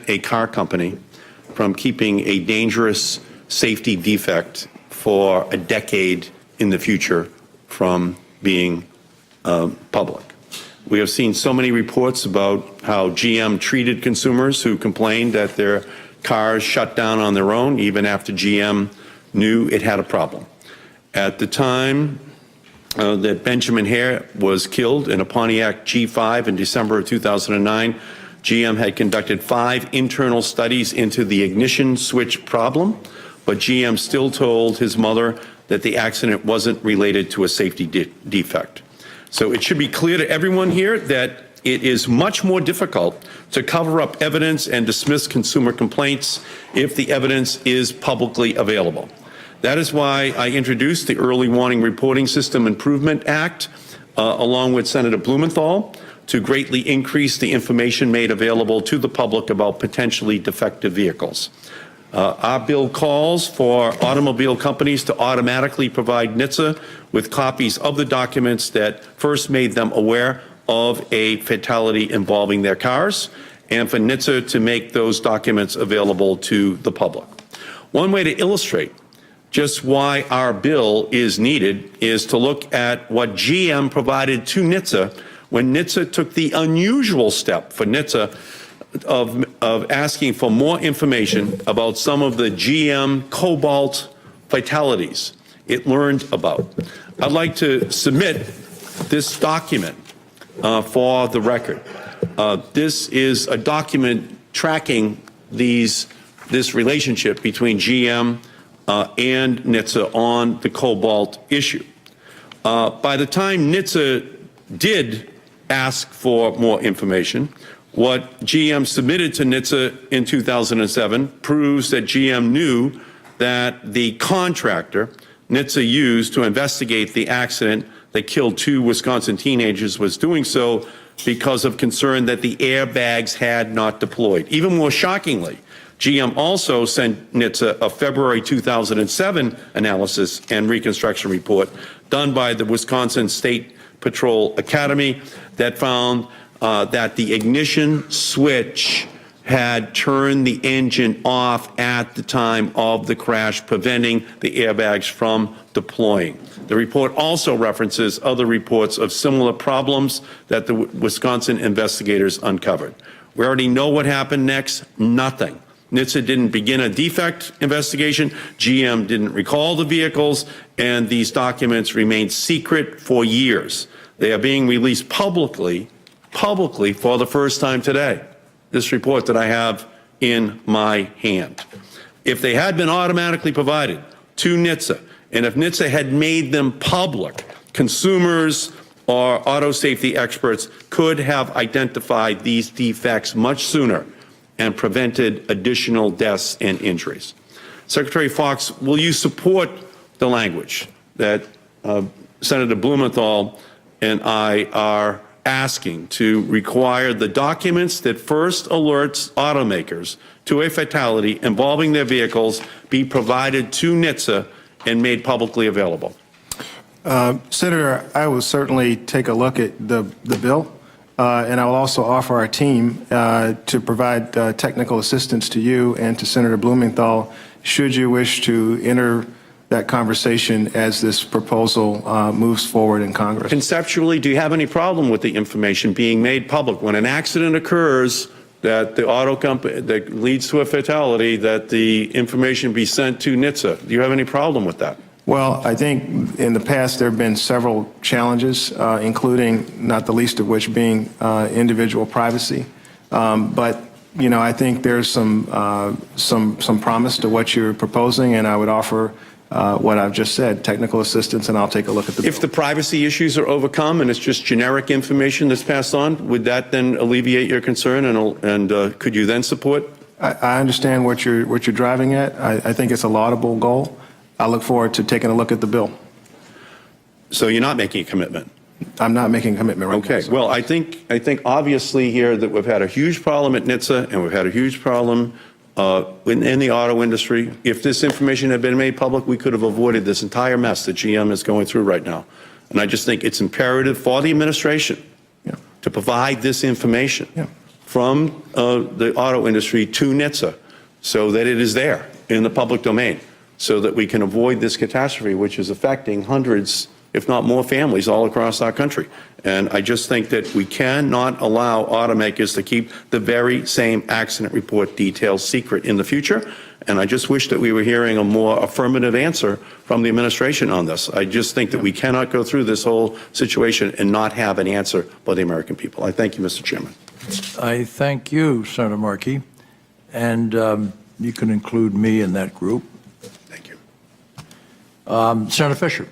a car company from keeping a dangerous safety defect for a decade in the future from being public. We have seen so many reports about how GM treated consumers who complained that their cars shut down on their own, even after GM knew it had a problem. At the time that Benjamin Hare was killed in a Pontiac G5 in December of 2009, GM had conducted 5 internal studies into the ignition switch problem, but GM still told his mother that the accident wasn't related to a safety defect. So it should be clear to everyone here that it is much more difficult to cover up evidence and dismiss consumer complaints if the evidence is publicly available. That is why I introduced the Early Warning Reporting System Improvement Act, along with Senator Blumenthal, to greatly increase the information made available to the public about potentially defective vehicles. Our bill calls for automobile companies to automatically provide NHTSA with copies of the documents that first made them aware of a fatality involving their cars, and for NHTSA to make those documents available to the public. One way to illustrate just why our bill is needed is to look at what GM provided to NHTSA when NHTSA took the unusual step for NHTSA of asking for more information about some of the GM cobalt fatalities it learned about. I'd like to submit this document for the record. This is a document tracking this relationship between GM and NHTSA on the cobalt issue. By the time NHTSA did ask for more information, what GM submitted to NHTSA in 2007 proves that GM knew that the contractor NHTSA used to investigate the accident that killed 2 Wisconsin teenagers was doing so because of concern that the airbags had not deployed. Even more shockingly, GM also sent NHTSA a February 2007 analysis and reconstruction report done by the Wisconsin State Patrol Academy that found that the ignition switch had turned the engine off at the time of the crash, preventing the airbags from deploying. The report also references other reports of similar problems that the Wisconsin investigators uncovered. We already know what happened next. Nothing. NHTSA didn't begin a defect investigation. GM didn't recall the vehicles, and these documents remained secret for years. They are being released publicly for the first time today, this report that I have in my hand. If they had been automatically provided to NHTSA, and if NHTSA had made them public, consumers or auto safety experts could have identified these defects much sooner and prevented additional deaths and injuries. Secretary Fox, will you support the language that Senator Blumenthal and I are asking to require the documents that first alerts automakers to a fatality involving their vehicles be provided to NHTSA and made publicly available? Senator, I will certainly take a look at the bill, and I will also offer our team to provide technical assistance to you and to Senator Blumenthal should you wish to enter that conversation as this proposal moves forward in Congress. Conceptually, do you have any problem with the information being made public? When an accident occurs that the auto company that leads to a fatality, that the information be sent to NHTSA. Do you have any problem with that? Well, I think in the past there have been several challenges, including not the least of which being individual privacy. But you know, I think there's some promise to what you're proposing, and I would offer what I've just said, technical assistance, and I'll take a look at the bill. If the privacy issues are overcome and it's just generic information that's passed on, would that then alleviate your concern, and could you then support? I understand what you're driving at. I think it's a laudable goal. I look forward to taking a look at the bill. So you're not making a commitment? I'm not making a commitment right now. Okay. Well, I think obviously here that we've had a huge problem at NHTSA and we've had a huge problem in the auto industry. If this information had been made public, we could have avoided this entire mess that GM is going through right now. And I just think it's imperative for the administration to provide this information from the auto industry to NHTSA so that it is there in the public domain, so that we can avoid this catastrophe, which is affecting hundreds, if not more, families all across our country. And I just think that we cannot allow automakers to keep the very same accident report details secret in the future. And I just wish that we were hearing a more affirmative answer from the administration on this. I just think that we cannot go through this whole situation and not have an answer by the American people. I thank you, Mr. Chairman. I thank you, Senator Markey, and you can include me in that group. Thank you. Senator Fisher.